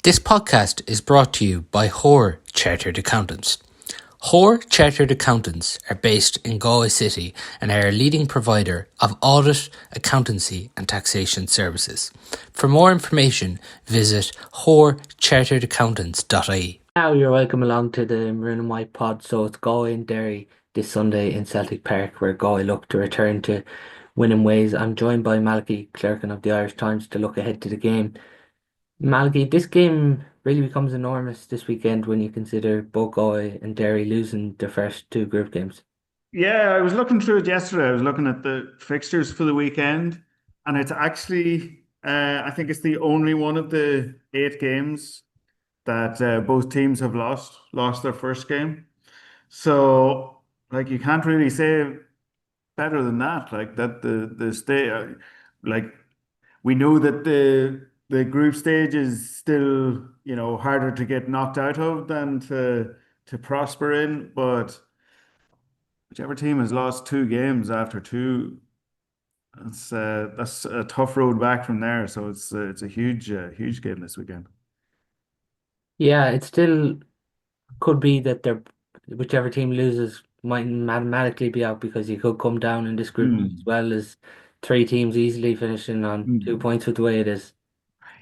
This podcast is brought to you by Hoare Chartered Accountants. Hoare Chartered Accountants are based in Galway City and are a leading provider of audit, accountancy and taxation services. For more information, visit hoarecharteredaccountants.ie. Now you're welcome along to the Maroon and White pod. So it's Galway and Derry this Sunday in Celtic Park, where Galway look to return to winning ways. I'm joined by Malachy Clerkin of the Irish Times to look ahead to the game. Malgi, this game really becomes enormous this weekend when you consider both Galway and Derry losing their first two group games. Yeah, I was looking through it yesterday. I was looking at the fixtures for the weekend, and it's actually, I think it's the only one of the 8 games that both teams have lost their first game. So, like, you can't really say better than that. Like that, the stay, like we know that the group stage is still, harder to get knocked out of than to prosper in, but whichever team has lost 2 games after two, that's a tough road back from there. So it's a huge game this weekend. Yeah, it still could be that whichever team loses might mathematically be out because you could come down in this group as Hmm. well as three teams easily finishing on Hmm. 2 points with the way it is.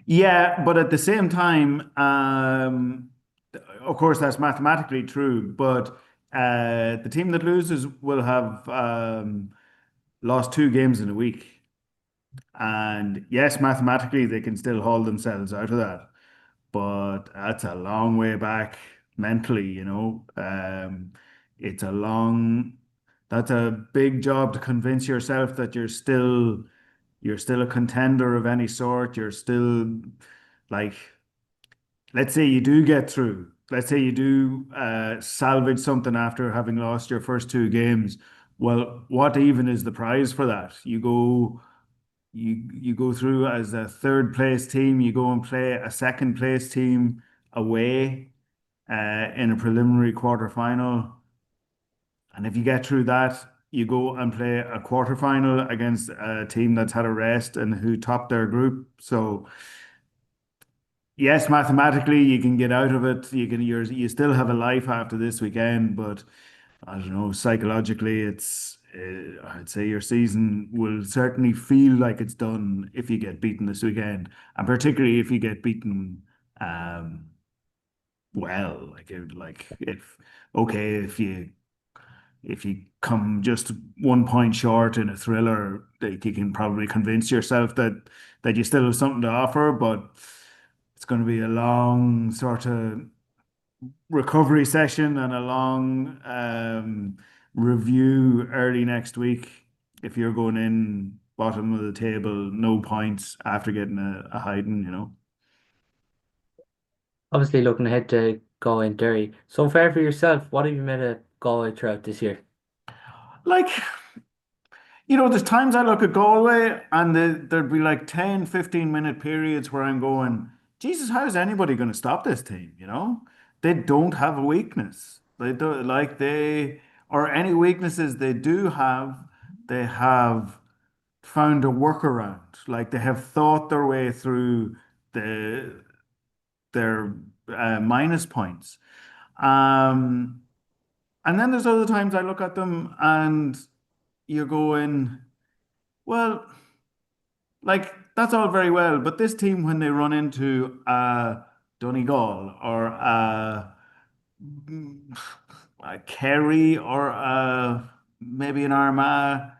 Yeah, but at the same time, of course, that's mathematically true. But the team that loses will have lost 2 games in a week. And yes, mathematically, they can still haul themselves out of that. But that's a long way back mentally. It's a long, that's a big job to convince yourself that you're still a contender of any sort. You're still like, let's say you do get through. Let's say you do salvage something after having lost your first 2 games. Well, what even is the prize for that? You go through as a third place team, you go and play a second place team away in a preliminary quarter final. And if you get through that, you go and play a quarter final against a team that's had a rest and who topped their group. So yes, mathematically you can get out of it. You still have a life after this weekend, but I don't know, psychologically, I'd say your season will certainly feel like it's done if you get beaten this weekend, and particularly if you get beaten, um, well, like if, okay, if you come just 1 point short in a thriller, like you can probably convince yourself that you still have something to offer, but it's going to be a long sort of recovery session and a long review early next week if you're going in bottom of the table, no points after getting a hiding. Obviously, looking ahead to Galway and Derry. So far for yourself, what have you made of Galway throughout this year? Like, there's times I look at Galway and there'd be like 10, 15-minute periods where I'm going, Jesus, how is anybody going to stop this team? They don't have a weakness. They don't like or any weaknesses they do have, they have found a workaround. Like they have thought their way through the their minus points. Um, and then there's other times I look at them and you're going, well, like that's all very well, but this team when they run into Donegal or a Kerry or maybe an Armagh,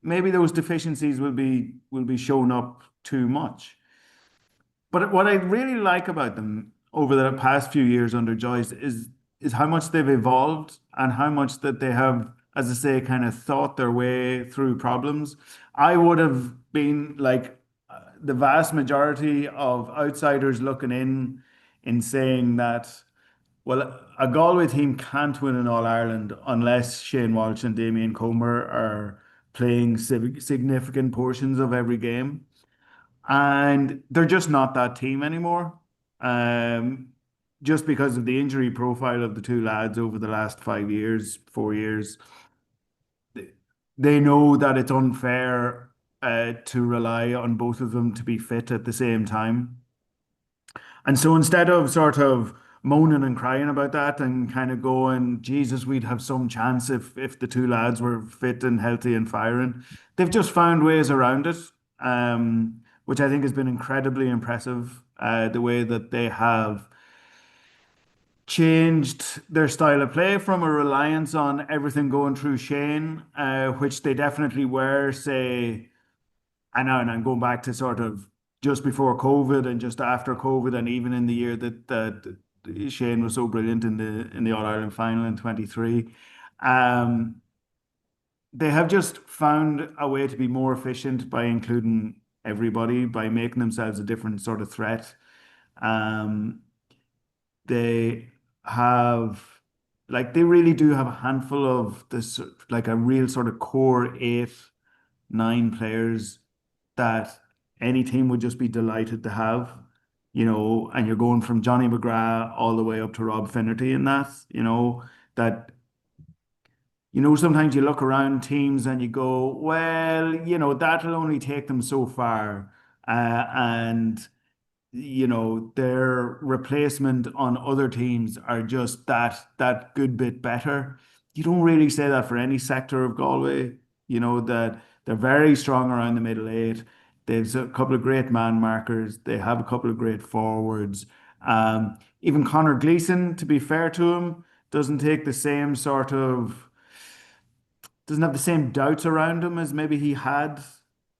maybe those deficiencies will be shown up too much. But what I really like about them over the past few years under Joyce is how much they've evolved and how much that they have, as I say, kind of thought their way through problems. I would have been like the vast majority of outsiders looking in saying that, well, a Galway team can't win in All Ireland unless Shane Walsh and Damien Comer are playing significant portions of every game. And they're just not that team anymore. Um, just because of the injury profile of the two lads over the last 5 years, 4 years, they know that it's unfair to rely on both of them to be fit at the same time. And so instead of sort of moaning and crying about that and kind of going, Jesus, we'd have some chance if the two lads were fit and healthy and firing, they've just found ways around it, which I think has been incredibly impressive. The way that they have changed their style of play from a reliance on everything going through Shane, which they definitely were, say, I know, and I'm going back to sort of just before COVID and just after COVID, and even in the year that Shane was so brilliant in the All Ireland final in 23. Um, they have just found a way to be more efficient by including everybody, by making themselves a different sort of threat. Um, they have they really do have a handful of this, like a real sort of core eight, nine players that any team would just be delighted to have, and you're going from Johnny McGrath all the way up to Rob Finnerty in that, that, sometimes you look around teams and you go, well, that'll only take them so far. And their replacement on other teams are just that good bit better. You don't really say that for any sector of Galway. That they're very strong around the middle eight. They've a couple of great man markers. They have a couple of great forwards. Even Connor Gleeson, to be fair to him, doesn't take the same sort of doesn't have the same doubts around him as maybe he had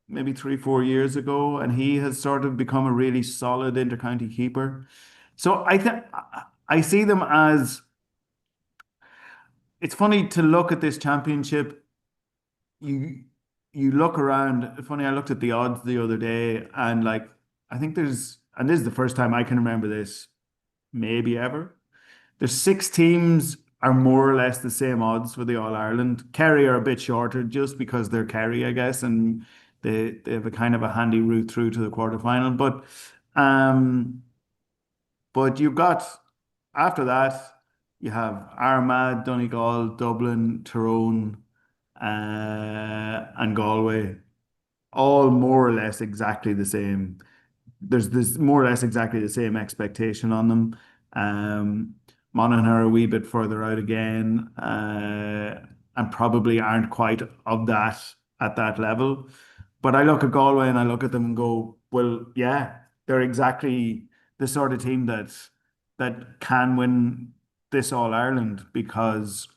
maybe 3, 4 years ago, and he has sort of become a really solid intercounty keeper. So I see them as it's funny to look at this championship. You you look around. Funny, I looked at the odds the other day, and I think and this is the first time I can remember this, maybe ever. There's six teams are more or less the same odds for the All Ireland. Kerry are a bit shorter just because they're Kerry, I guess, and they have a kind of a handy route through to the quarterfinal. Um, but you've got after that you have Armagh, Donegal, Dublin, Tyrone, and Galway, all more or less exactly the same. There's more or less exactly the same expectation on them. Monaghan are a wee bit further out again, and probably aren't quite of that at that level. But I look at Galway and I look at them and go, well, yeah, they're exactly the sort of team that can win this All Ireland because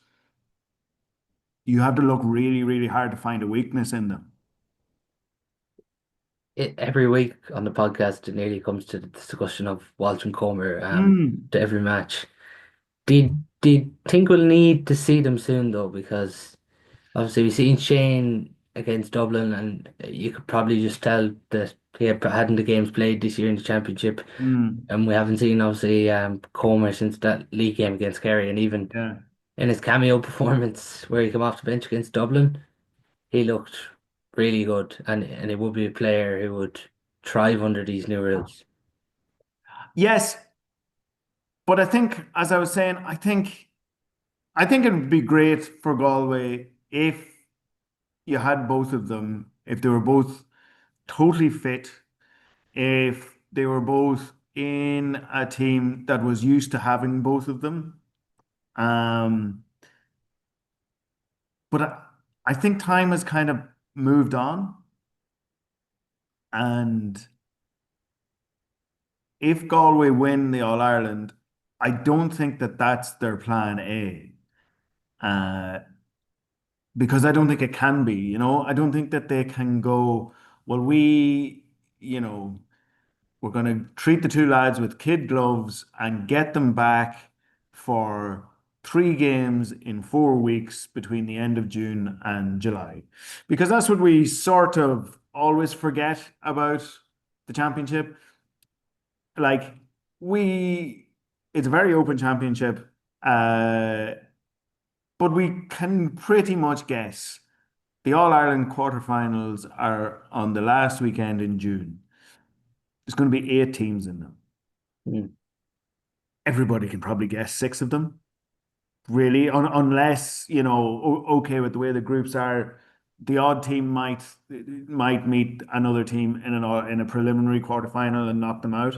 you have to look really, really hard to find a weakness in them. Every week on the podcast, it nearly comes to the discussion of Walsh and Comer Mm, to every match. Do you think we'll need to see them soon though? Because obviously we've seen Shane against Dublin, and you could probably just tell that he hadn't the games played this year in the championship, mm, and we haven't seen obviously Comer since that league game against Kerry, and even yeah. in his cameo performance where he came off the bench against Dublin, he looked really good, and he would be a player who would thrive under these new rules. Yes, but I think, as I was saying, I think it would be great for Galway if you had both of them, if they were both totally fit, if they were both in a team that was used to having both of them. Um, but I think time has kind of moved on, and if Galway win the All Ireland, I don't think that that's their plan A. Uh, because I don't think it can be, I don't think that they can go, well, you know, we're going to treat the two lads with kid gloves and get them back for 3 games in 4 weeks between the end of June and July. Because that's what we sort of always forget about the championship. Like, it's a very open championship, uh, but we can pretty much guess. The All Ireland quarterfinals are on the last weekend in June. There's going to be 8 teams in them. Mm. Everybody can probably guess 6 of them, really, unless, okay, with the way the groups are, the odd team might meet another team in a preliminary quarterfinal and knock them out.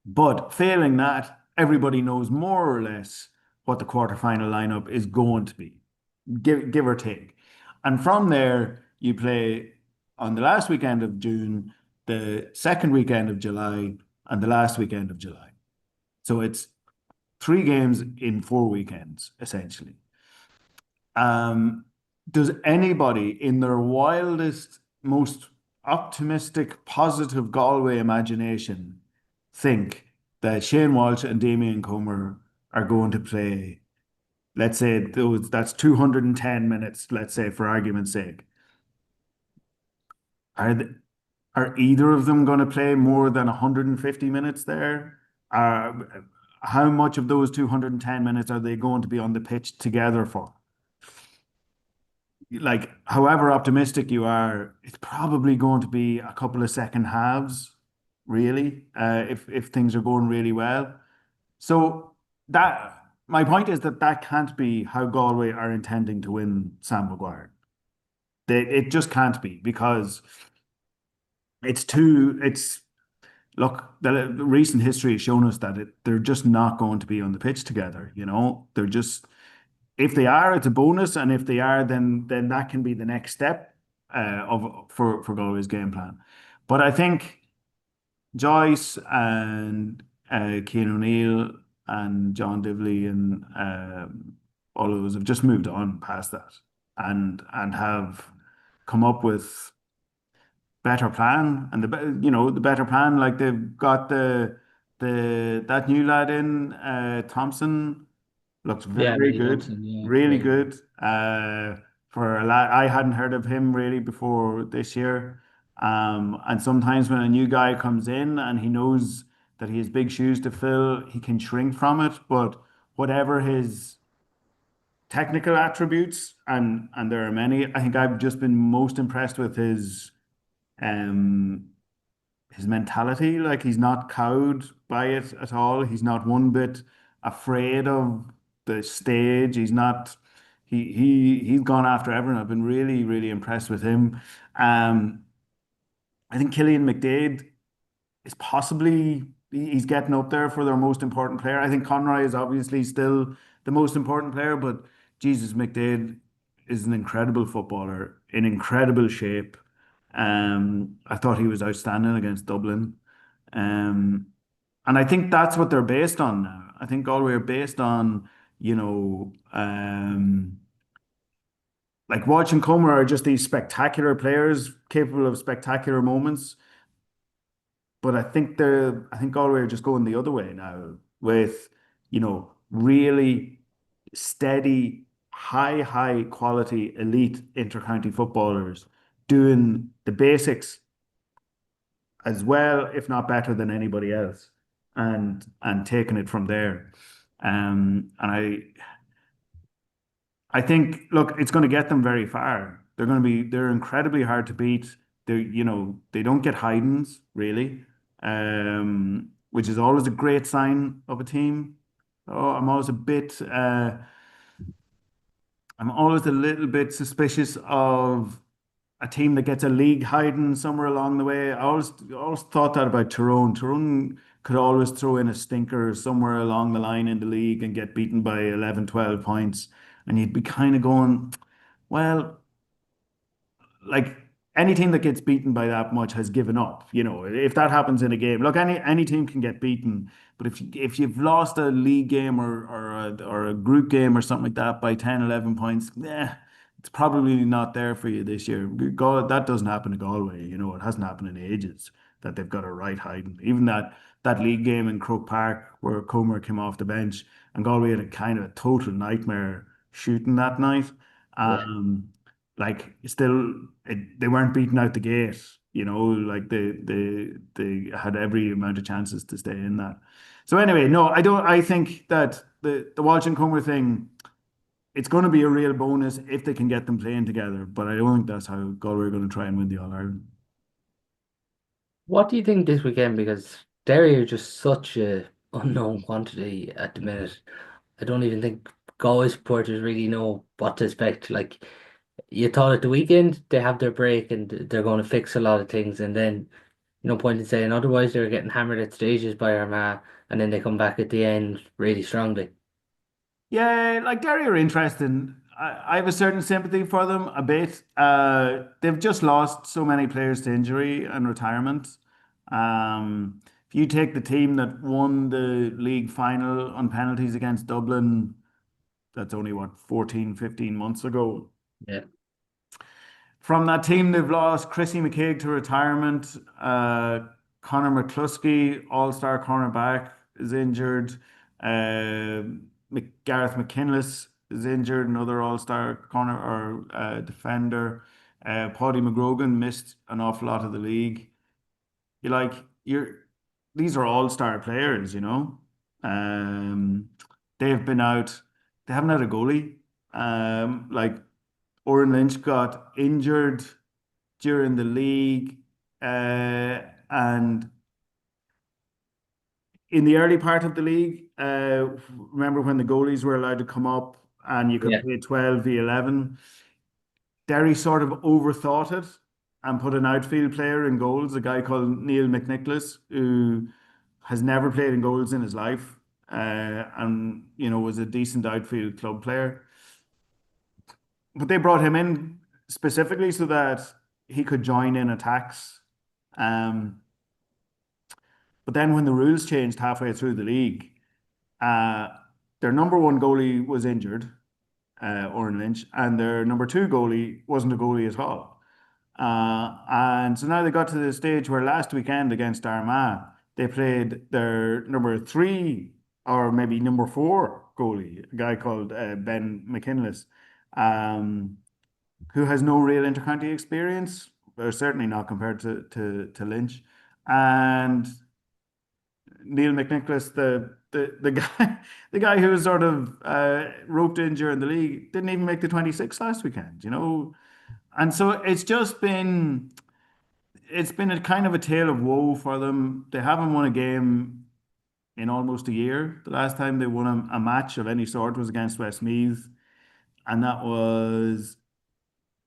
But failing that, everybody knows more or less what the quarterfinal lineup is going to be, give or take. And from there, you play on the last weekend of June, the second weekend of July, and the last weekend of July. So it's 3 games in 4 weekends, essentially. Um, does anybody in their wildest, most optimistic, positive Galway imagination think that Shane Walsh and Damien Comer are going to play, let's say that's 210 minutes, let's say for argument's sake. Are th are either of them going to play more than 150 minutes there? Uh, how much of those 210 minutes are they going to be on the pitch together for? Like, however optimistic you are, it's probably going to be a couple of second halves, really, if things are going really well. So that my point is that that can't be how Galway are intending to win Sam Maguire. It just can't be because it's look, the recent history has shown us that they're just not going to be on the pitch together, you know. They're just if they are, it's a bonus, and if they are, then that can be the next step of for Galway's game plan. But I think Joyce and Cian O'Neill and John Divley and all of those have just moved on past that and have come up with better plan and the better plan like they've got the that new lad in Thompson looks Yeah, very Lee good, Thompson, yeah, really very good. good. For a lad, I hadn't heard of him really before this year. And sometimes when a new guy comes in and he knows that he has big shoes to fill, he can shrink from it. But whatever his technical attributes, and there are many, I think I've just been most impressed with um his mentality. Like he's not cowed by it at all. He's not one bit afraid of the stage. He's not. He's gone after everyone. I've been really really impressed with him. Um, I think Killian McDade is possibly he's getting up there for their most important player. I think Conroy is obviously still the most important player, but Jesus, McDade is an incredible footballer, in incredible shape. I thought he was outstanding against Dublin. Um, and I think that's what they're based on now. I think Galway are based on, you know, like Walsh and Comer are just these spectacular players capable of spectacular moments. But I think Galway are just going the other way now with, really steady, high quality elite intercounty footballers doing the basics as well, if not better than anybody else, and taking it from there. And I think, look, it's going to get them very far. They're incredibly hard to beat. They don't get hidings really, which is always a great sign of a team. Oh, I'm always a little bit suspicious of a team that gets a league hiding somewhere along the way. I always thought that about Tyrone. Tyrone could always throw in a stinker somewhere along the line in the league and get beaten by 11, 12 points. And you'd be kind of going, well, like any team that gets beaten by that much has given up. If that happens in a game, look, any team can get beaten, but if you've lost a league game or a group game or something like that by 10, 11 points, yeah, it's probably not there for you this year. That doesn't happen to Galway. It hasn't happened in ages that they've got a right hiding. Even that league game in Croke Park where Comer came off the bench and Galway had a kind of a total nightmare shooting that night. Yeah. Um, like still they weren't beaten out the gate, like they had every amount of chances to stay in that. So anyway, no, I think that the Walsh and Comer thing, it's going to be a real bonus if they can get them playing together, but I don't think that's how Galway are going to try and win the All-Ireland. What do you think this weekend? Because Derry are just such a unknown quantity at the minute. I don't even think Galway supporters really know what to expect. Like you thought at the weekend they have their break and they're going to fix a lot of things, and then No point in saying otherwise. They were getting hammered at stages by Armagh, and then they come back at the end really strongly. Yeah, like Derry are interesting. I have a certain sympathy for them a bit. They've just lost so many players to injury and retirement. If you take the team that won the league final on penalties against Dublin, that's only what, 14, 15 months ago. Yeah, From that team, they've lost Chrissy McCaig to retirement. Conor McCluskey, all-star cornerback, is injured. Gareth McKinless is injured, another all-star corner or defender. Paddy McGrogan missed an awful lot of the league. You like you're these are all-star players, you know. Um, they've been out. They haven't had a goalie. Like Oren Lynch got injured during the league, and in the early part of the league, remember when the goalies were allowed to come up and you could yeah, play 12v11? Derry sort of overthought it and put an outfield player in goals, a guy called Neil McNicholas, who has never played in goals in his life, and was a decent outfield club player. But they brought him in specifically so that he could join in attacks. Um, but then when the rules changed halfway through the league, uh, their number one goalie was injured, Oren Lynch, and their number two goalie wasn't a goalie at all. And so now they got to the stage where last weekend against Armagh, they played their number three or maybe number four goalie, a guy called Ben McKinless, um, who has no real intercounty experience, or certainly not compared to Lynch. And Neil McNicholas, the guy the guy who was sort of roped in during the league, didn't even make the 26 last weekend, you know. And so it's been a kind of a tale of woe for them. They haven't won a game in almost a year. The last time they won a match of any sort was against Westmeath, and that was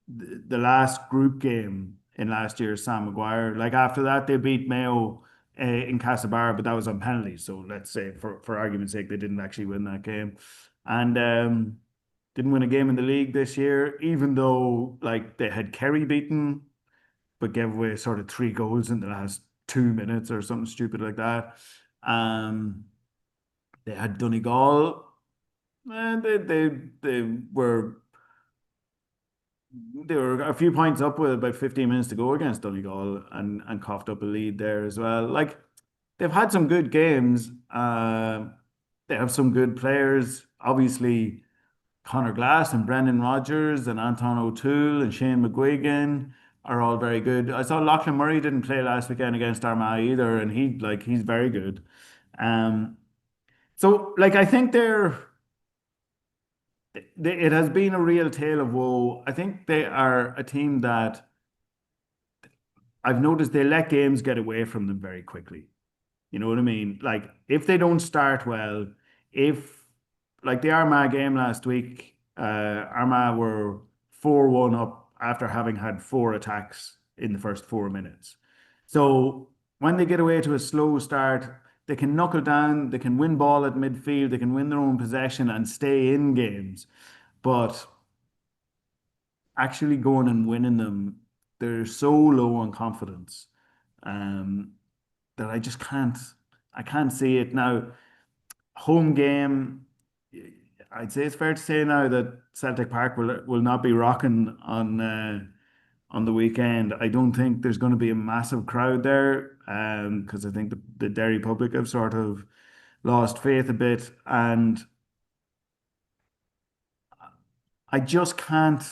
the last group game in last year's Sam Maguire. Like after that, they beat Mayo in Castlebar, but that was on penalties. So let's say, for argument's sake, they didn't actually win that game, and didn't win a game in the league this year, even though like they had Kerry beaten, but gave away sort of three goals in the last 2 minutes or something stupid like that. Um, they had Donegal, and they were a few points up with about 15 minutes to go against Donegal and coughed up a lead there as well. Like they've had some good games. They have some good players. Obviously, Conor Glass and Brendan Rodgers and Anton O'Toole and Shane McGuigan are all very good. I saw Lachlan Murray didn't play last weekend against Armagh either, and he's very good. Um, so like I think it has been a real tale of woe. I think they are a team that I've noticed they let games get away from them very quickly. You know what I mean? Like if they don't start well, if like the Armagh game last week, Armagh were 4-1 up after having had four attacks in the first 4 minutes. So when they get away to a slow start, they can knuckle down, they can win ball at midfield, they can win their own possession and stay in games. But actually going and winning them, they're so low on confidence. Um, that I can't see it now. Home game, I'd say it's fair to say now that Celtic Park will not be rocking on the weekend. I don't think there's going to be a massive crowd there, because I think the Derry public have sort of lost faith a bit, and I just can't.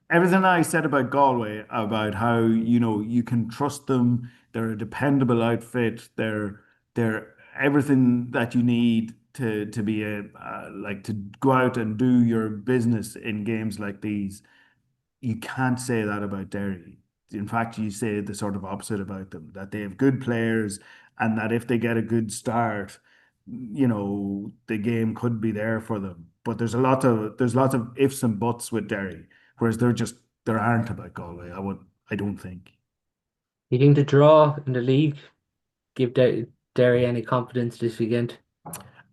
Everything I said about Galway, about how you can trust them, they're a dependable outfit, they're everything that you need to be a like to go out and do your business in games like these. You can't say that about Derry. In fact, you say the sort of opposite about them, that they have good players and that if they get a good start, the game could be there for them. But there's lots of ifs and buts with Derry, whereas there aren't about Galway. I don't think. You think the draw in the league give Derry any confidence this weekend?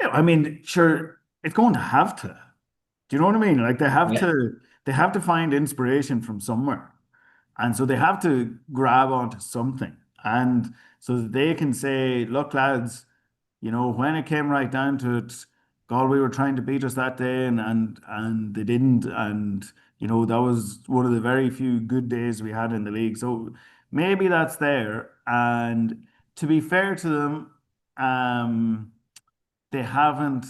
Yeah, I mean, sure, it's going to have to. Do you know what I mean? Like Yeah. they have to find inspiration from somewhere. And so they have to grab onto something. And so that they can say, look, lads, when it came right down to it, Galway were trying to beat us that day and they didn't. And, that was one of the very few good days we had in the league. So maybe that's there. And to be fair to them, they haven't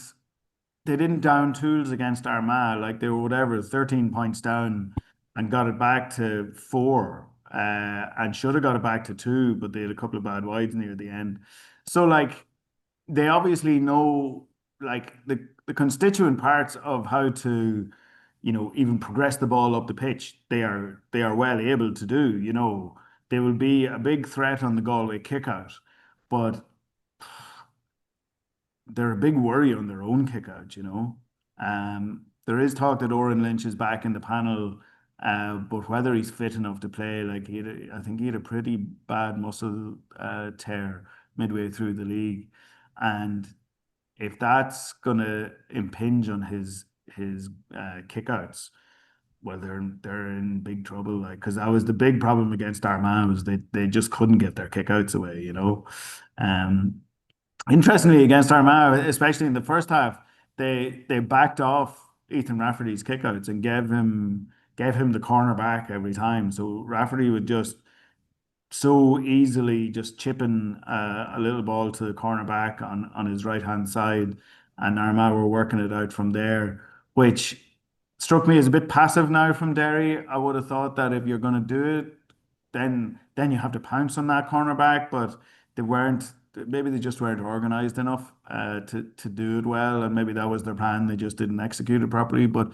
they didn't down tools against Armagh. Like they were whatever, 13 points down and got it back to four. And should have got it back to two, but they had a couple of bad wides near the end. So like they obviously know like the constituent parts of how to, even progress the ball up the pitch. They are well able to do, They will be a big threat on the Galway kickout, but they're a big worry on their own kick out. There is talk that Oren Lynch is back in the panel, but whether he's fit enough to play, like I think he had a pretty bad muscle tear midway through the league, and if that's gonna impinge on his kickouts, well, they're in big trouble. Like, because that was the big problem against Armagh was they just couldn't get their kickouts away. Um, Interestingly, against Armagh, especially in the first half, they backed off Ethan Rafferty's kickouts and gave him the corner back every time. So Rafferty would just so easily just chipping a little ball to the cornerback on his right hand side, and Armagh were working it out from there, which struck me as a bit passive now from Derry. I would have thought that if you're going to do it, then you have to pounce on that cornerback, but they weren't. Maybe they just weren't organised enough to do it well, and maybe that was their plan. They just didn't execute it properly. But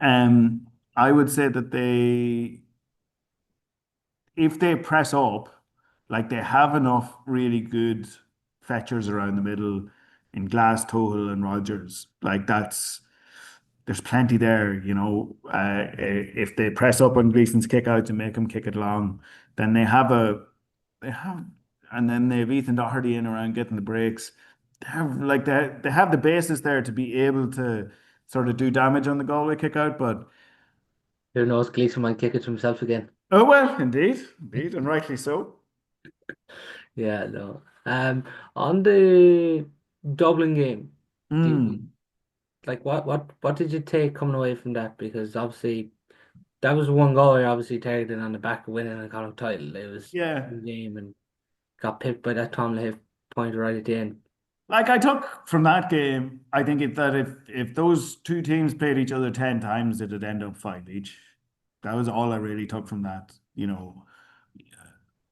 I would say that if they press up, like they have enough really good fetchers around the middle in Glass, Tohill, and Rogers. Like there's plenty there. If they press up on Gleason's kick out and make him kick it long, then they have, and then they have Ethan Doherty in around getting the breaks. They have the basis there to be able to sort of do damage on the Galway kick out, but Who knows? Gleeson might kick it to himself again. oh well, indeed, and rightly so. Yeah, no. On the Dublin game, do you, Mm, like what did you take coming away from that? Because obviously that was one goal you're obviously targeting on the back of winning a Connacht title. It was yeah. the game and got pipped by that Tom Lahiff point right at the end. Like I took from that game, I think that if those two teams played each other 10 times, it'd end up five each. That was all I really took from that.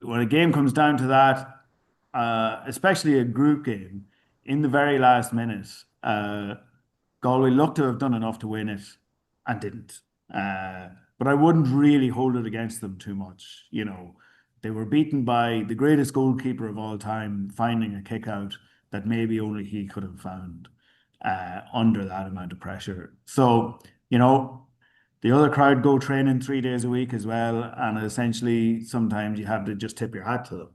When a game comes down to that, especially a group game, in the very last minute, Galway looked to have done enough to win it and didn't. Uh, but I wouldn't really hold it against them too much. They were beaten by the greatest goalkeeper of all time, finding a kick out that maybe only he could have found under that amount of pressure. So, you know, the other crowd go training 3 days a week as well, and essentially sometimes you have to just tip your hat to them.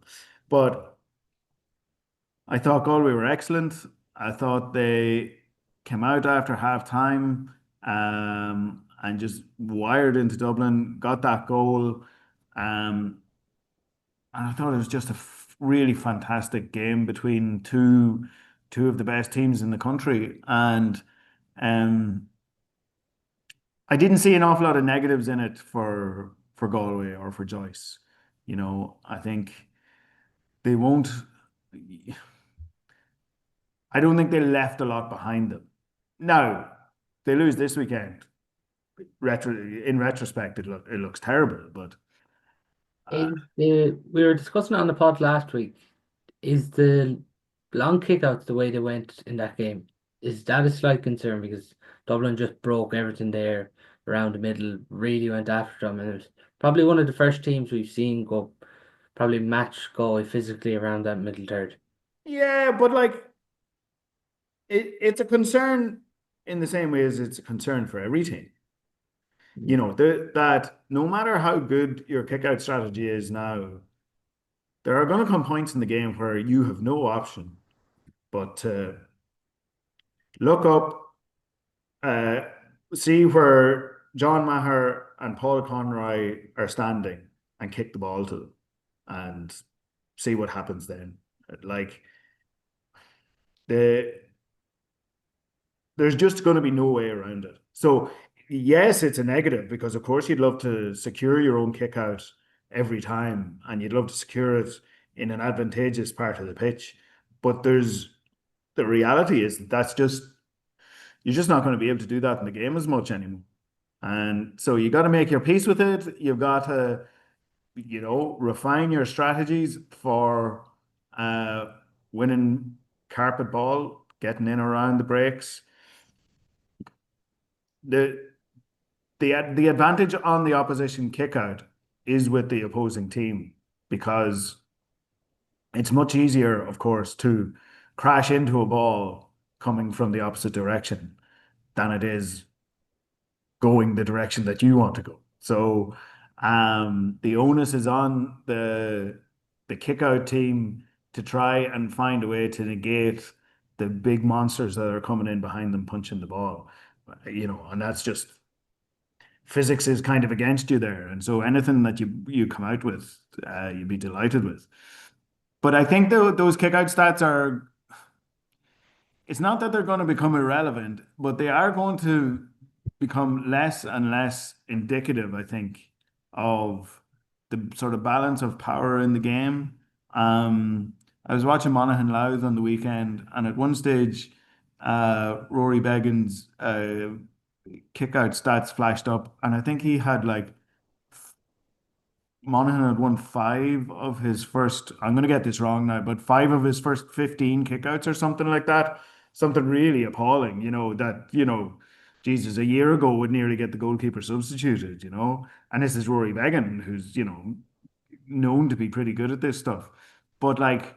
But I thought Galway were excellent. I thought they came out after half time and just wired into Dublin, got that goal. And I thought it was just a really fantastic game between two of the best teams in the country. And um, I didn't see an awful lot of negatives in it for Galway or for Joyce. I think they won't. I don't think they left a lot behind them. Now, they lose this weekend. In retrospect, it looks terrible, but uh, We were discussing it on the pod last week. Is the long kickouts the way they went in that game? Is that a slight concern because Dublin just broke everything there around the middle, really went after them, and it was probably one of the first teams we've seen go probably match go physically around that middle third. yeah, but like it's a concern in the same way as it's a concern for every team. That no matter how good your kick out strategy is now, there are going to come points in the game where you have no option but to look up, uh, see where John Maher and Paul Conroy are standing and kick the ball to them and see what happens then. Like the there's just going to be no way around it. So yes, it's a negative because of course you'd love to secure your own kick out every time and you'd love to secure it in an advantageous part of the pitch. But there's the reality is that's just you're just not going to be able to do that in the game as much anymore. And so you got to make your peace with it. You've got to, refine your strategies for uh, winning carpet ball, getting in around the breaks. The the advantage on the opposition kick out is with the opposing team because it's much easier, of course, to crash into a ball coming from the opposite direction than it is going the direction that you want to go. So the onus is on the kick out team to try and find a way to negate the big monsters that are coming in behind them punching the ball. And that's just physics is kind of against you there. And so anything that you come out with, you'd be delighted with. But I think those kick out stats are it's not that they're going to become irrelevant, but they are going to become less and less indicative, I think, of the sort of balance of power in the game. I was watching Monaghan Louth on the weekend, and at one stage, Rory Beggan's kick out stats flashed up, and I think he had like Monaghan had won five of his first, I'm going to get this wrong now, but five of his first 15 kickouts or something like that. Something really appalling, Jesus, a year ago would nearly get the goalkeeper substituted. And this is Rory Beggan, who's, known to be pretty good at this stuff. But like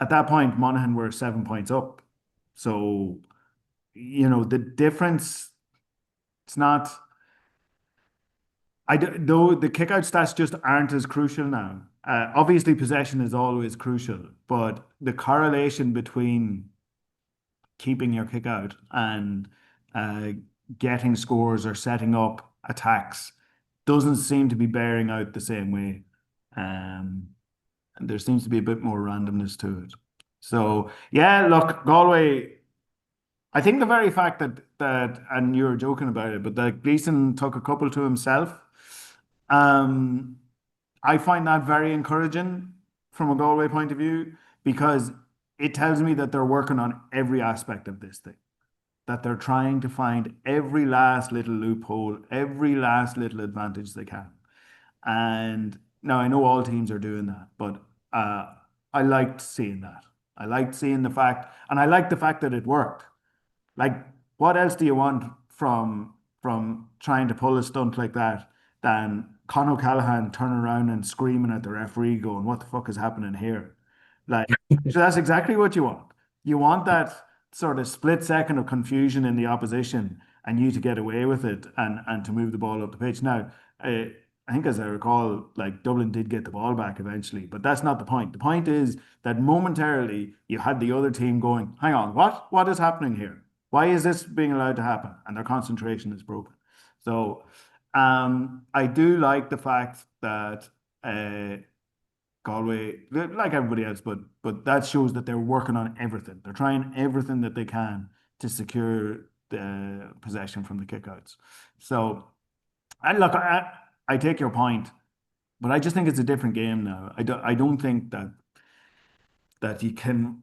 at that point, Monaghan were 7 points up. So, the difference, it's not. Though the kickout stats just aren't as crucial now. Obviously, possession is always crucial, but the correlation between keeping your kick out and uh, getting scores or setting up attacks doesn't seem to be bearing out the same way. Um, and there seems to be a bit more randomness to it. So yeah, look, Galway. I think the very fact that and you were joking about it, but that Gleeson took a couple to himself, um, I find that very encouraging from a Galway point of view because it tells me that they're working on every aspect of this thing, that they're trying to find every last little loophole, every last little advantage they can. And now I know all teams are doing that, but I liked seeing that. I liked seeing the fact, and I liked the fact that it worked. Like, what else do you want from trying to pull a stunt like that than Con O'Callaghan turning around and screaming at the referee, going, "What the fuck is happening here?" Like, so that's exactly what you want. You want that sort of split second of confusion in the opposition and you to get away with it and to move the ball up the pitch. Now, I think as I recall, like Dublin did get the ball back eventually, but that's not the point. The point is that momentarily you had the other team going, "Hang on, what? What is happening here? Why is this being allowed to happen?" And their concentration is broken. So I do like the fact that Galway, like everybody else, but that shows that they're working on everything. They're trying everything that they can to secure the possession from the kickouts. So, and look, I take your point, but I just think it's a different game now. I don't think that you can.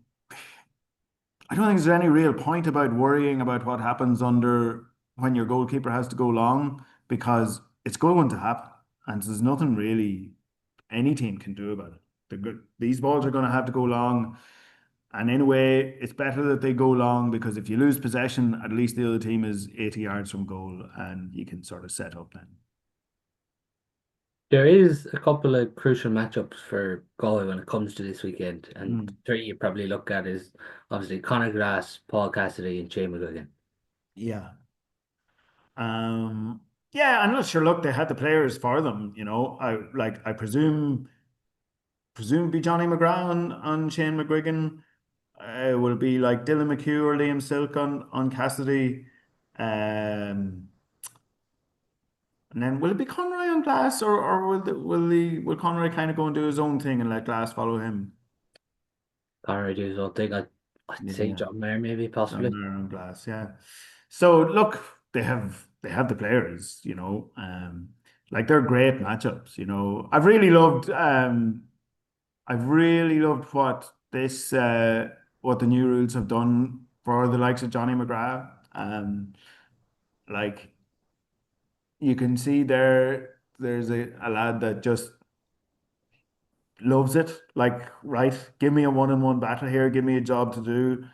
I don't think there's any real point about worrying about what happens under when your goalkeeper has to go long because it's going to happen, and there's nothing really any team can do about it. These balls are going to have to go long, and in a way, it's better that they go long because if you lose possession, at least the other team is 80 yards from goal, and you can sort of set up then. There is a couple of crucial matchups for Galway when it comes to this weekend, and Mm. three you probably look at is obviously Conor Glass, Paul Cassidy, and Shane McGuigan. Yeah. Um, yeah, I'm not sure. Look, they had the players for them. I presume presumably Johnny McGrath on Shane McGuigan. Will it be like Dylan McHugh or Liam Silk on Cassidy? Um, and then will it be Conroy on Glass, or will Conroy kind of go and do his own thing and let Glass follow him? Can't do his own thing. I'd say Yeah, John Mayer maybe John possibly. Mayer on Glass. Yeah. So look, they have the players, like they're great matchups. I've really loved what the new rules have done for the likes of Johnny McGrath. Like you can see there's a lad that just loves it. Like, right, give me a one-on-one battle here, give me a job to do.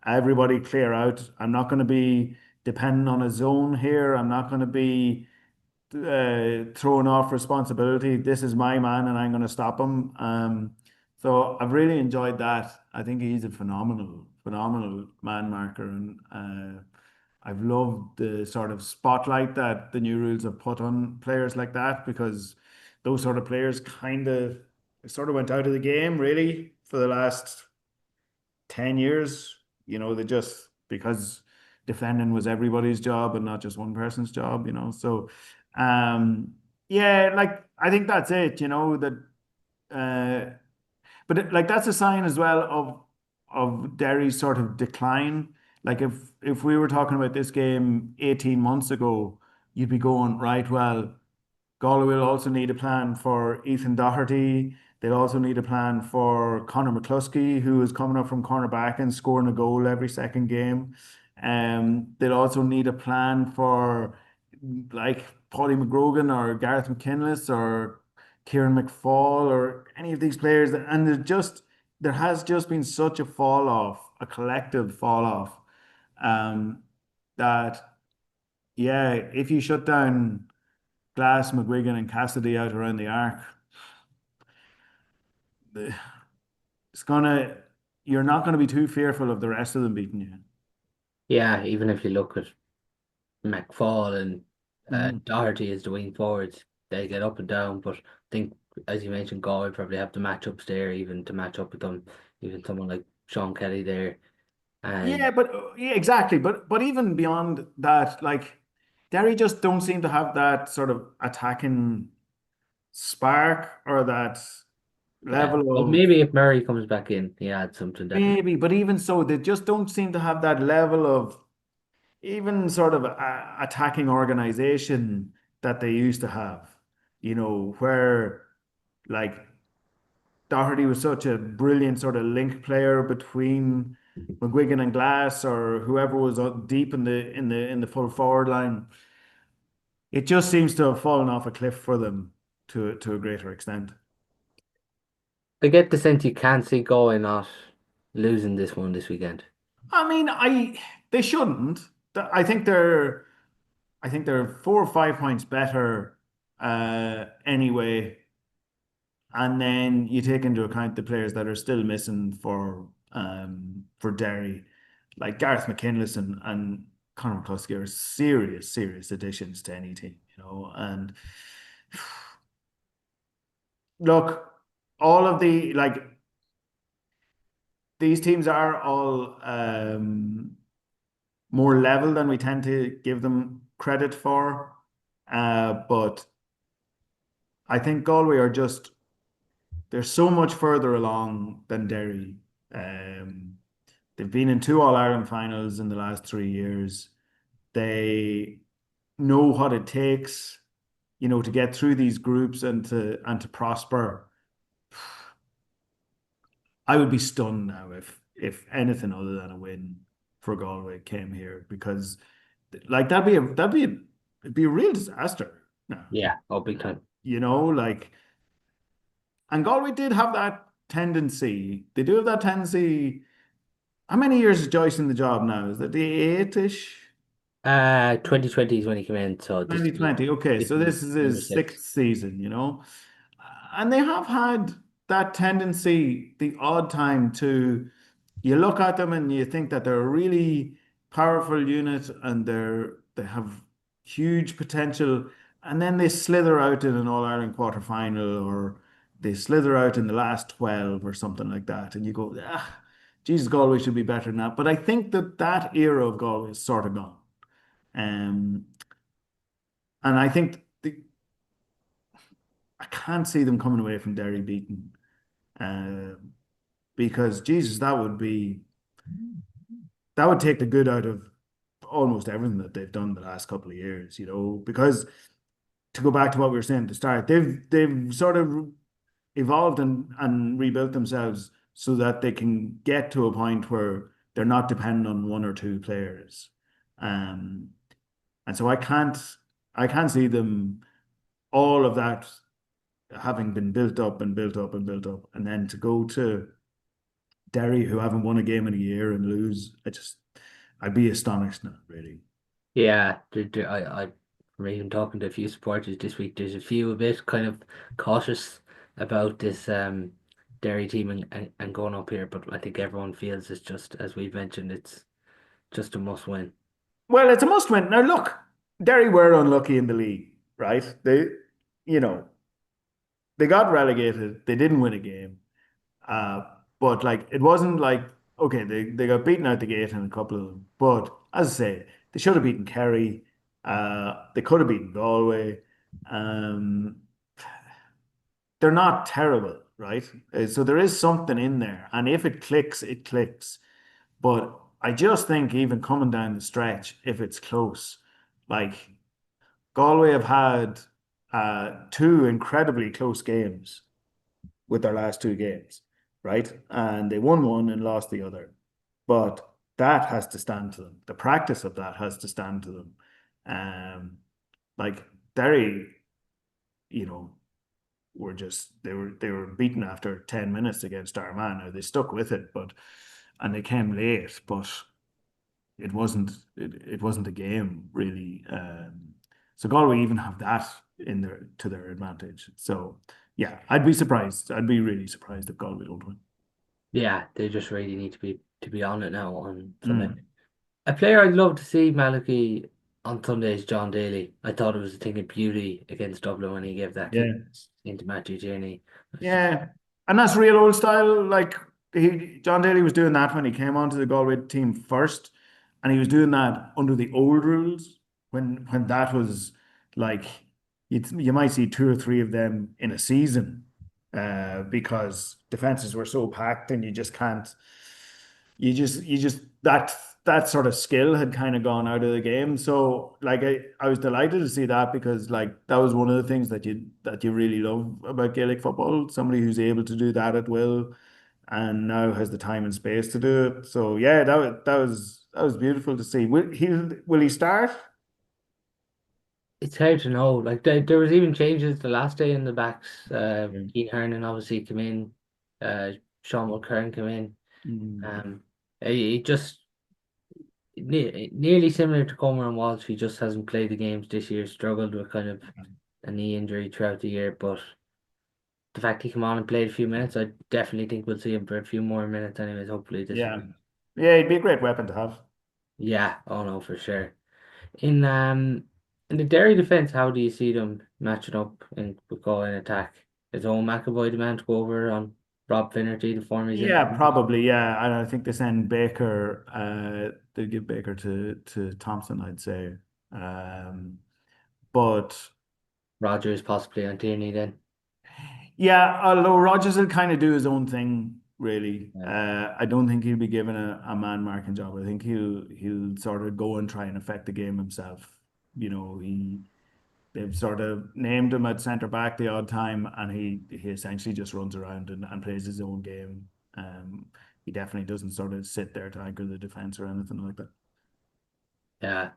Everybody clear out. I'm not going to be dependent on a zone here. I'm not going to be throwing off responsibility. This is my man, and I'm going to stop him. So I've really enjoyed that. I think he's a phenomenal, phenomenal man marker, and I've loved the sort of spotlight that the new rules have put on players like that because those sort of players kind of went out of the game really for the last 10 years. They just because defending was everybody's job and not just one person's job. So yeah, like I think that's it, that uh but like that's a sign as well of Derry's sort of decline. Like if we were talking about this game 18 months ago, you'd be going, right, well, Galway will also need a plan for Ethan Doherty. They'll also need a plan for Conor McCluskey, who is coming up from cornerback and scoring a goal every second game. They'll also need a plan for like Paulie McGrogan or Gareth McKinless or Kieran McFall or any of these players. And there has just been such a fall off, a collective fall off, that yeah, if you shut down Glass, McGuigan, and Cassidy out around the arc, it's gonna you're not gonna be too fearful of the rest of them beating you. Yeah, even if you look at McFall and Mm. Doherty as the wing forwards, they get up and down. But I think, as you mentioned, Galway probably have the matchups there, even to match up with them. Even someone like Sean Kelly there, and Yeah, but yeah, exactly. But even beyond that, like Derry just don't seem to have that sort of attacking spark or that yeah. level But of maybe if Murray comes back in, he adds something definitely. maybe. But even so, they just don't seem to have that level of even sort of attacking organization that they used to have. Where like Doherty was such a brilliant sort of link player between McGuigan and Glass or whoever was deep in the full forward line. It just seems to have fallen off a cliff for them to a greater extent. I get the sense you can't see Galway not losing this one this weekend. I mean, they shouldn't. I think they're 4 or 5 points better anyway. And then you take into account the players that are still missing for Derry, like Gareth McKinless and Conor McCluskey are serious, serious additions to any team. And look, all of these teams are all more level than we tend to give them credit for. But I think Galway are just they're so much further along than Derry. Um, they've been in two All Ireland finals in the last 3 years. They know what it takes, to get through these groups and to prosper. I would be stunned now if anything other than a win for Galway came here because like it'd be a real disaster. No, Yeah, oh, big time. like and Galway did have that tendency. They do have that tendency. How many years is Joyce in the job now? Is that the eight-ish? 2020 is when he came in, so this is 2020. Okay, this so is this is number his six. sixth season. And they have had that tendency, the odd time to you look at them and you think that they're a really powerful unit and they have huge potential, and then they slither out in an All Ireland quarter final or they slither out in the last 12 or something like that, and you go, ah, Jesus, Galway should be better than that. But I think that that era of Galway is sort of gone. Um, and I think I can't see them coming away from Derry beaten, uh, because Jesus, that would take the good out of almost everything that they've done the last couple of years, because to go back to what we were saying at the start, they've sort of evolved and rebuilt themselves so that they can get to a point where they're not dependent on one or two players. Um, and so I can't see them all of that having been built up and built up and built up, and then to go to Derry, who haven't won a game in a year, and lose. I'd be astonished now, really. Yeah, from even talking to a few supporters this week, there's a few a bit kind of cautious about this Derry team and going up here, but I think everyone feels it's just as we've mentioned, it's just a must win. Well, it's a must win. Now, look, Derry were unlucky in the league, right? You know, they got relegated. They didn't win a game. Uh, but like, it wasn't like, okay, they got beaten out the gate in a couple of them. But as I say, they should have beaten Kerry. They could have beaten Galway. Um, they're not terrible, right? So there is something in there. And if it clicks, it clicks. But I just think even coming down the stretch, if it's close, like Galway have had two incredibly close games with their last two games, right? And they won one and lost the other. But that has to stand to them. The practice of that has to stand to them. Um, like Derry, you know, they were beaten after 10 minutes against Armagh. Now they stuck with it, but and they came late, but it wasn't a game really. So Galway even have that in their to their advantage. So yeah, I'd be surprised. I'd be really surprised if Galway don't win. Yeah, they just really need to be on it now on Sunday. Mm. A player I'd love to see Malachy on Sunday is John Daly. I thought it was a thing of beauty against Dublin when he gave that kick Yeah. into Matthew Tierney. It was just Yeah, and that's real old style. Like John Daly was doing that when he came onto the Galway team first, and he was doing that under the old rules when that was like you might see two or three of them in a season, because defenses were so packed and you just that sort of skill had kind of gone out of the game. So like I was delighted to see that because like that was one of the things that you really love about Gaelic football, somebody who's able to do that at will and now has the time and space to do it. So yeah, that was beautiful to see. Will he start? it's hard to know. Like there was even changes the last day in the backs. Mm. Keane Hernan obviously came in. Sean Mulcairn came in. Mm. Um, he just nearly similar to Comer and Walsh. He just hasn't played the games this year. Struggled with kind of a knee injury throughout the year, but the fact he came on and played a few minutes, I definitely think we'll see him for a few more minutes anyways, hopefully this Yeah. week. Yeah, he'd be a great weapon to have. Yeah, oh no, for sure. In in the Derry defence, how do you see them matching up in with goal and attack? Is Owen McAvoy the man to go over on Rob Finnerty, the form he's in? Yeah, probably. Yeah, and I think they send Baker. They give Baker to Thompson, I'd say. Um, but Rogers possibly on Tierney then. yeah, although Rodgers will kind of do his own thing, really. Yeah. I don't think he'll be given a man marking job. I think he'll sort of go and try and affect the game himself. They've sort of named him at centre back the odd time, and he essentially just runs around and plays his own game. Um, he definitely doesn't sort of sit there to anchor the defense or anything like that. Yeah.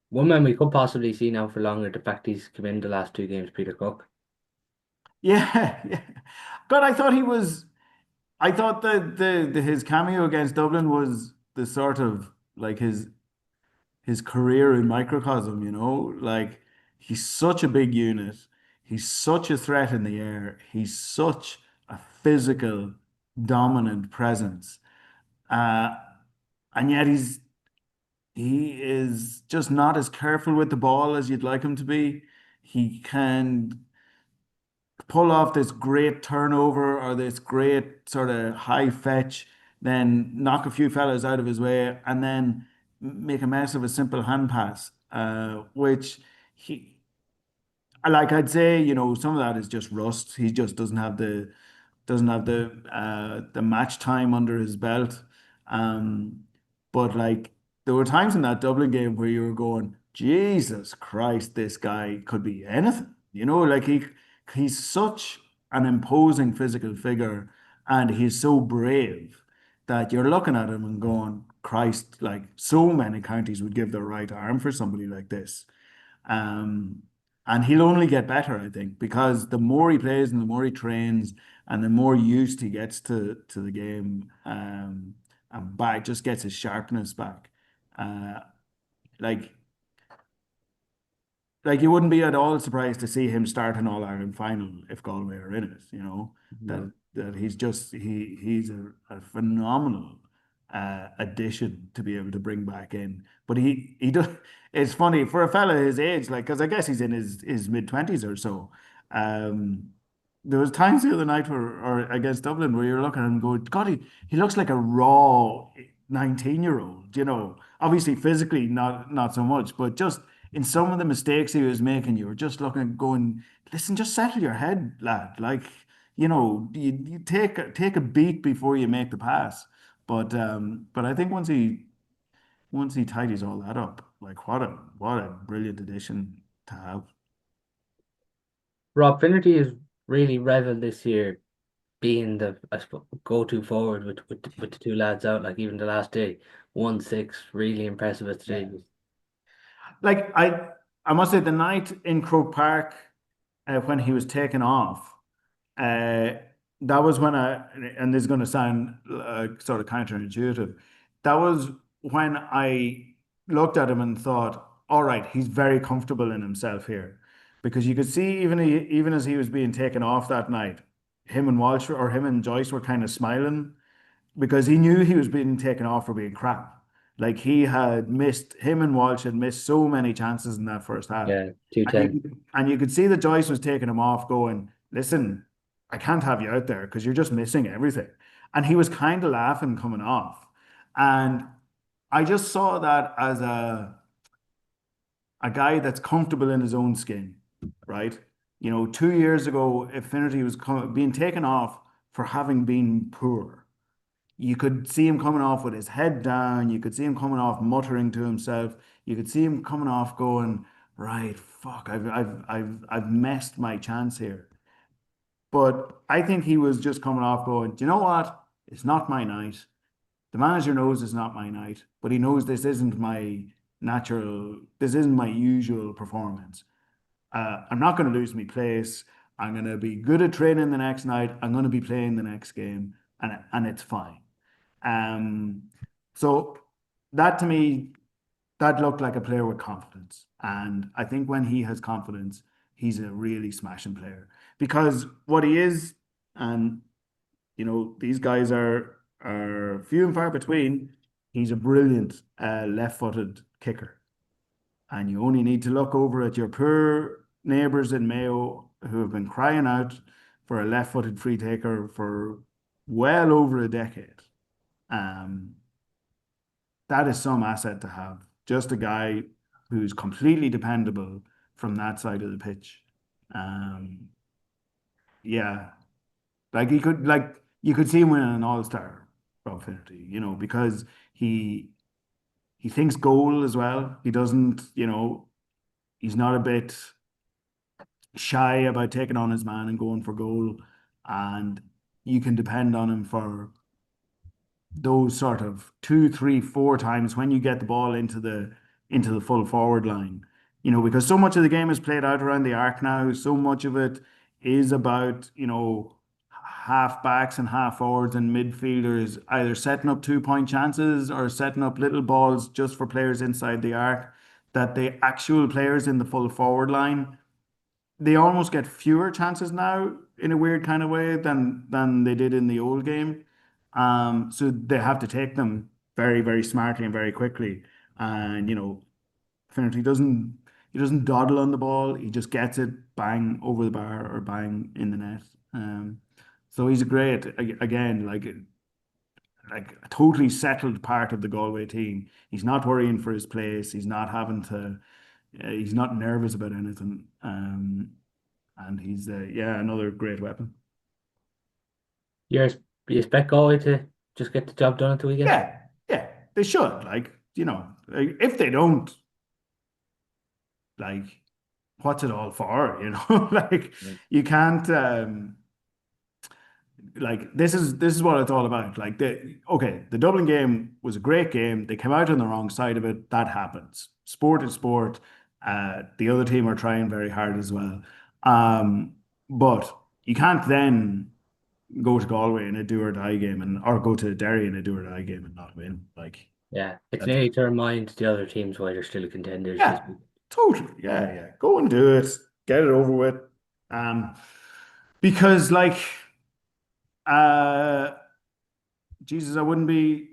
One man we could possibly see now for longer, the fact he's come in the last two games, Peter Cook. Yeah, yeah. God, I thought he was. I thought that his cameo against Dublin was the sort of like his career in microcosm. Like he's such a big unit. He's such a threat in the air. He's such a physical, dominant presence. Uh, and yet he is just not as careful with the ball as you'd like him to be. He can pull off this great turnover or this great sort of high fetch, then knock a few fellas out of his way, and then make a mess of a simple hand pass, which he, like I'd say, some of that is just rust. He just doesn't have the match time under his belt. Um, but like there were times in that Dublin game where you were going, Jesus Christ, this guy could be anything. Like he's such an imposing physical figure and he's so brave that you're looking at him and going, Christ, like so many counties would give their right arm for somebody like this. Um, and he'll only get better, I think, because the more he plays and the more he trains and the more used he gets to the game, and back just gets his sharpness back. Uh, like you wouldn't be at all surprised to see him start an All-Ireland final if Galway are in it, that No. he's a phenomenal addition to be able to bring back in. But he does it's funny for a fella his age, like because I guess he's in his mid-20s or so. Um there was times the other night or against Dublin where you're looking at him and going, God, he looks like a raw 19-year-old, Obviously physically not so much, but just in some of the mistakes he was making, you were just looking at going, listen, just settle your head, lad. Like, you take a beat before you make the pass. But I think once he tidies all that up, like what a brilliant addition to have. Rob Finnerty has really revelled this year, being the I suppose, go-to forward with the two lads out. Like even the last day, 1-6, really impressive at Yeah. stage. Like I must say the night in Croke Park when he was taken off. Uh, that was when and this is going to sound sort of counterintuitive. That was when I looked at him and thought, all right, he's very comfortable in himself here. Because you could see even as he was being taken off that night, him and Walsh or him and Joyce were kind of smiling because he knew he was being taken off for being crap. Like him and Walsh had missed so many chances in that first half. Yeah, two And ten. you could see that Joyce was taking him off, going, listen, I can't have you out there because you're just missing everything. And he was kind of laughing coming off. And I just saw that as a guy that's comfortable in his own skin, right? 2 years ago, Affinity was being taken off for having been poor. You could see him coming off with his head down. You could see him coming off muttering to himself. You could see him coming off going, right, fuck, I've messed my chance here. But I think he was just coming off going, do you know what? It's not my night. The manager knows it's not my night, but he knows this isn't my usual performance. I'm not going to lose my place. I'm going to be good at training the next night. I'm going to be playing the next game, and it's fine. Um, so that to me, that looked like a player with confidence. And I think when he has confidence, he's a really smashing player. Because what he is, and these guys are few and far between, he's a brilliant left-footed kicker. And you only need to look over at your poor neighbours in Mayo who have been crying out for a left-footed free taker for well over a decade. Um, that is some asset to have. Just a guy who's completely dependable from that side of the pitch. Um, yeah, like you could see him winning an all-star opportunity, because he he thinks goal as well. He doesn't, he's not a bit shy about taking on his man and going for goal, and you can depend on him for those sort of two, three, four times when you get the ball into the full forward line. Because so much of the game is played out around the arc now. So much of it is about, half backs and half forwards and midfielders either setting up 2-point chances or setting up little balls just for players inside the arc. That the actual players in the full forward line, they almost get fewer chances now in a weird kind of way than they did in the old game. So they have to take them very, very smartly and very quickly. And Finnerty he doesn't dawdle on the ball. He just gets it bang over the bar or bang in the net. So he's a great again, like a totally settled part of the Galway team. He's not worrying for his place. He's not having to. He's not nervous about anything. And he's yeah, another great weapon. You're, you expect Galway to just get the job done at the weekend? Yeah, yeah, they should. Like, if they don't, like, what's it all for? Like Yeah. you can't. Like this is what it's all about. Like the Dublin game was a great game. They came out on the wrong side of it. That happens. Sport is sport. The other team are trying very hard as well. But you can't then go to Galway in a do or die game or go to Derry in a do or die game and not win. Like Yeah, it's that's nearly to remind the other teams why they're still contenders this yeah, week. totally. Yeah, yeah. Go and do it. Get it over with. Um, because like uh Jesus, I wouldn't be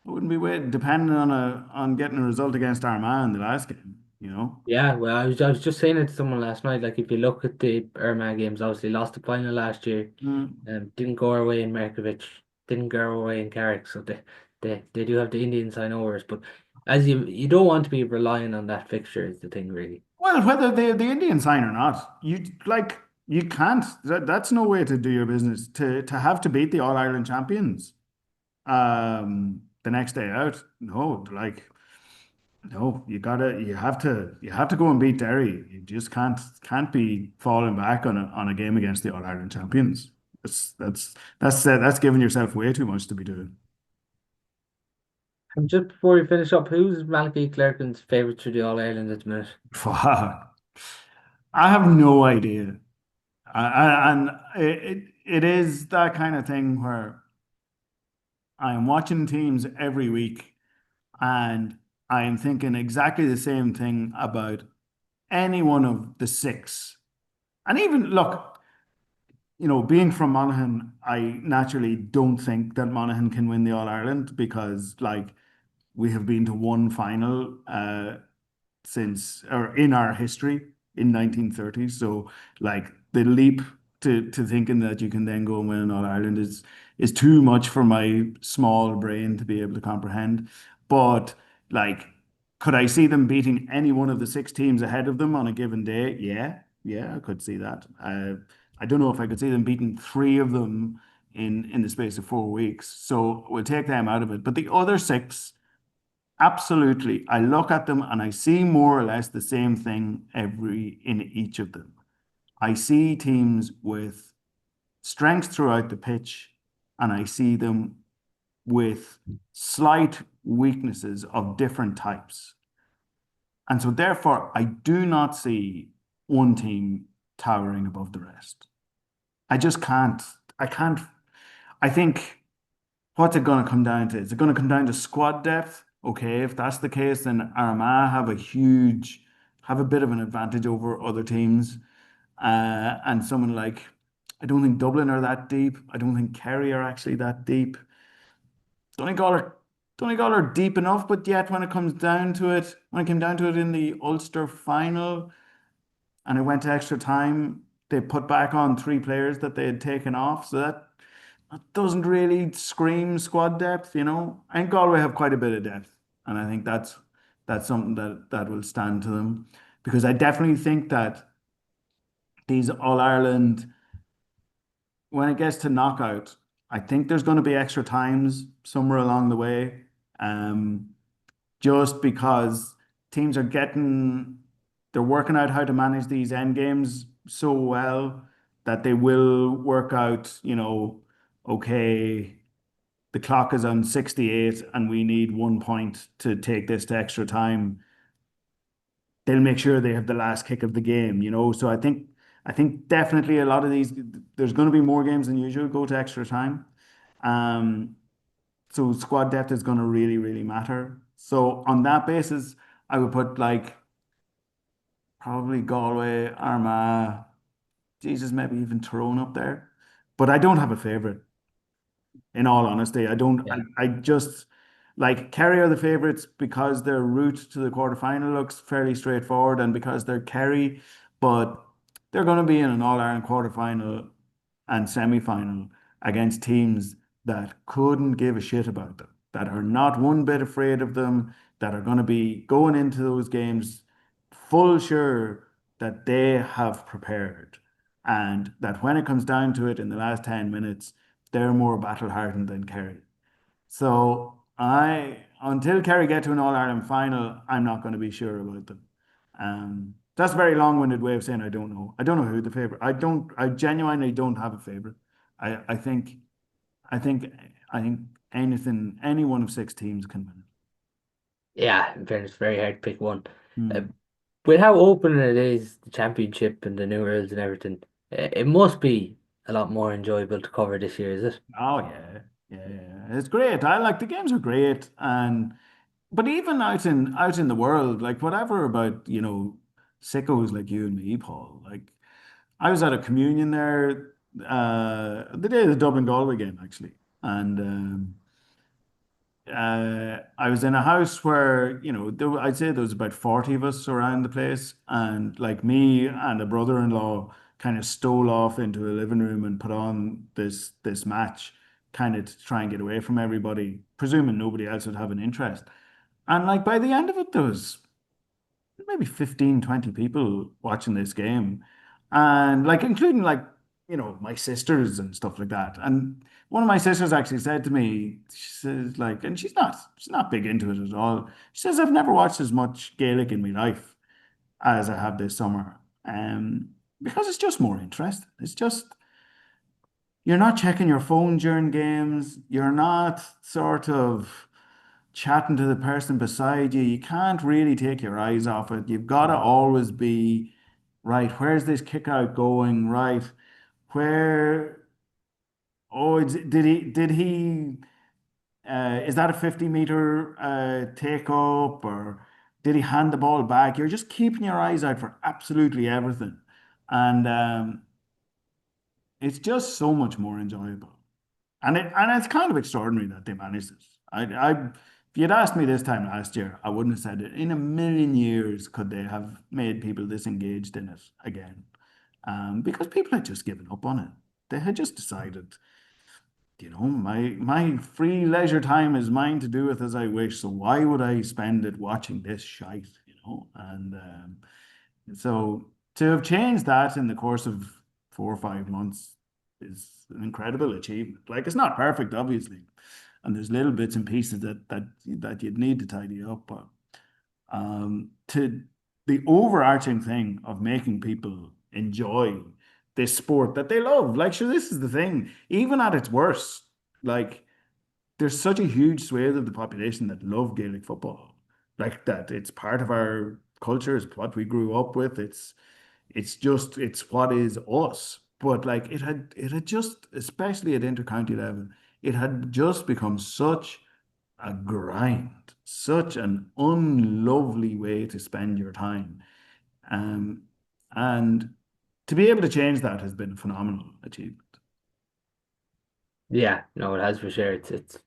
waiting depending on getting a result against Armagh in the last game. Yeah, well, I was just saying it to someone last night. Like, if you look at the Armagh games, obviously lost the final last year, Mm. didn't go our way in Markovic, didn't go our way in Carrick, so they do have the Indian sign overs. But as you don't want to be relying on that fixture is the thing, really. Well, whether the Indian sign or not, you can't. That's no way to do your business. To have to beat the All Ireland champions the next day out. No, like no, you have to go and beat Derry. You just can't be falling back on a game against the All Ireland champions. That's giving yourself way too much to be doing. And just before we finish up, who's Malachy Clerkin's favourite through the All Ireland at the minute? Fuck. I have no idea. And it is that kind of thing where I am watching teams every week and I am thinking exactly the same thing about any one of the six. And even look, being from Monaghan, I naturally don't think that Monaghan can win the All Ireland because like we have been to one final since or in our history in 1930. So like the leap to thinking that you can then go and win an All Ireland is too much for my small brain to be able to comprehend. But like, could I see them beating any one of the six teams ahead of them on a given day? Yeah, yeah, I could see that. I don't know if I could see them beating three of them in the space of 4 weeks. So we'll take them out of it. But the other six. Absolutely. I look at them and I see more or less the same thing in each of them. I see teams with strength throughout the pitch and I see them with slight weaknesses of different types. And so therefore, I do not see one team towering above the rest. I just can't. I can't. I think what's it going to come down to? Is it going to come down to squad depth? Okay, if that's the case, then Armagh have a bit of an advantage over other teams. And someone like, I don't think Dublin are that deep. I don't think Kerry are actually that deep. Donegal are, Donegal are deep enough, but yet when it came down to it in the Ulster final, and it went to extra time, they put back on three players that they had taken off. So that doesn't really scream squad depth. I think Galway have quite a bit of depth, and I think that's something that will stand to them because I definitely think that these All Ireland, when it gets to knockout, I think there's going to be extra times somewhere along the way, um, just because teams they're working out how to manage these end games so well that they will work out, okay, the clock is on 68 and we need 1 point to take this to extra time. They'll make sure they have the last kick of the game. So I think definitely a lot of these there's going to be more games than usual go to extra time. Um, so squad depth is going to really, really matter. So on that basis, I would put like probably Galway, Armagh, Jesus, maybe even Tyrone up there. But I don't have a favorite, in all honesty. I don't, Yeah. I just Like Kerry are the favourites because their route to the quarterfinal looks fairly straightforward and because they're Kerry, but they're going to be in an All-Ireland quarterfinal and semi-final against teams that couldn't give a shit about them, that are not one bit afraid of them, that are going to be going into those games full sure that they have prepared and that when it comes down to it in the last 10 minutes, they're more battle-hardened than Kerry. So until Kerry get to an All-Ireland final, I'm not going to be sure about them. That's a very long-winded way of saying I don't know. I don't know who the favorite. I genuinely don't have a favorite. I, I think, I think, I think any one of six teams can win Yeah, in fairness, very hard to pick one. it. Uh, Hmm. with how open it is, the championship and the new rules and everything, it must be a lot more enjoyable to cover this year, is it? Oh yeah, yeah, yeah. It's great. I like the games are great, and but even out in the world, like whatever about sickos like you and me, Paul. Like I was at a communion there the day of the Dublin Galway game actually, and I was in a house where I'd say there was about 40 of us around the place, and like me and a brother-in-law kind of stole off into the living room and put on this match, kind of to try and get away from everybody, presuming nobody else would have an interest. And like by the end of it, there was maybe 15, 20 people watching this game. And like including like, my sisters and stuff like that. And one of my sisters actually said to me, she says like, and she's not big into it at all. She says, I've never watched as much Gaelic in my life as I have this summer. Because it's just more interesting. It's just you're not checking your phone during games. You're not sort of chatting to the person beside you. You can't really take your eyes off it. You've got to always be right. Where's this kick out going? Right. Where, oh, did he, is that a 50-meter take up or did he hand the ball back? You're just keeping your eyes out for absolutely everything. And it's just so much more enjoyable. And it's kind of extraordinary that they managed this. If you'd asked me this time last year, I wouldn't have said it. In a million years, could they have made people this engaged in it again? Because people had just given up on it. They had just decided, my free leisure time is mine to do with as I wish. So why would I spend it watching this shite? And so to have changed that in the course of 4 or 5 months is an incredible achievement. Like it's not perfect, obviously, and there's little bits and pieces that you'd need to tidy up. But to the overarching thing of making people enjoy this sport that they love. Like, sure, this is the thing. Even at its worst, like there's such a huge swathe of the population that love Gaelic football. Like that, it's part of our culture. It's what we grew up with. It's what is us. But like it had just, especially at intercounty level, it had just become such a grind, such an unlovely way to spend your time. Um, and to be able to change that has been a phenomenal achievement. Yeah, no, it has for sure. It's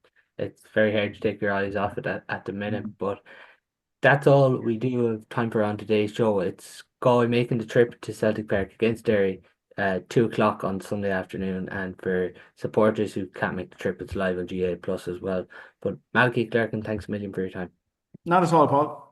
very hard to take your eyes off it at the minute, Mm. but that's all we do have time for on today's show. It's Galway making the trip to Celtic Park against Derry, 2 o'clock on Sunday afternoon, and for supporters who can't make the trip, it's live on GA Plus as well. But Malachy Clerkin, thanks a million for your time. Not at all, Paul.